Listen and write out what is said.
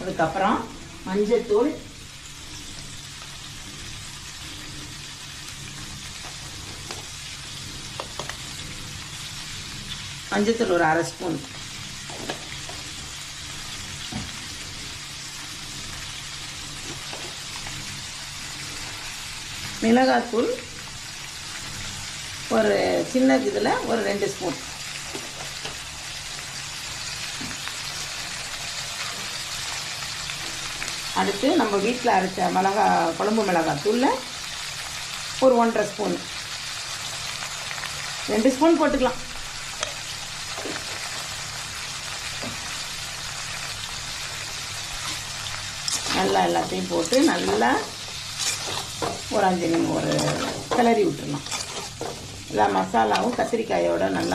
அதுக்கப்புறம் மஞ்சத்தூள், மஞ்சத்தூள் ஒரு 1/2 ஸ்பூன், மிளகாத்தூள் ஒரு சின்ன இதில் ஒரு 2 ஸ்பூன், அடுத்து நம்ம வீட்டில் அரைச்ச குழம்பு மிளகாத்தூளில் ஒரு 1/2 ஸ்பூன், 2 ஸ்பூன் போட்டுக்கலாம். நல்லா எல்லாத்தையும் போட்டு நல்லா ஒரு 5 நிமிஷம் கிளறி விட்டுடலாம். எல்லா மசாலாவும் கத்திரிக்காயோட நல்லா